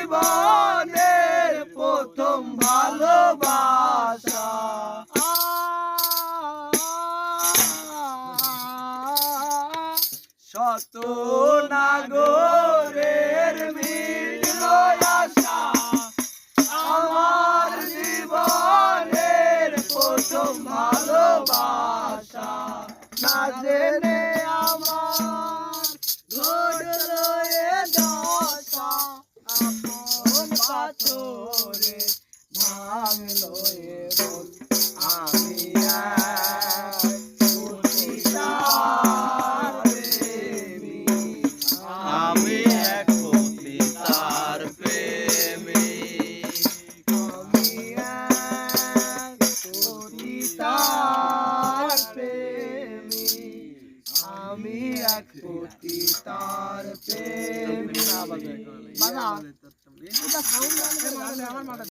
জীবনের প্রথম ভালোবাসা। শত নাগরের মিলল আশা, আমার জীবনের প্রথম ভালোবাসা। না জেনে আমার ঘটল এ দশা, আপন পাথরে ভাঙলো এ মন। আমি এক পতিতার প্রেমিক, আমি এক পতিতার প্রেমিক, আমি এক পতিতার প্রেমিক।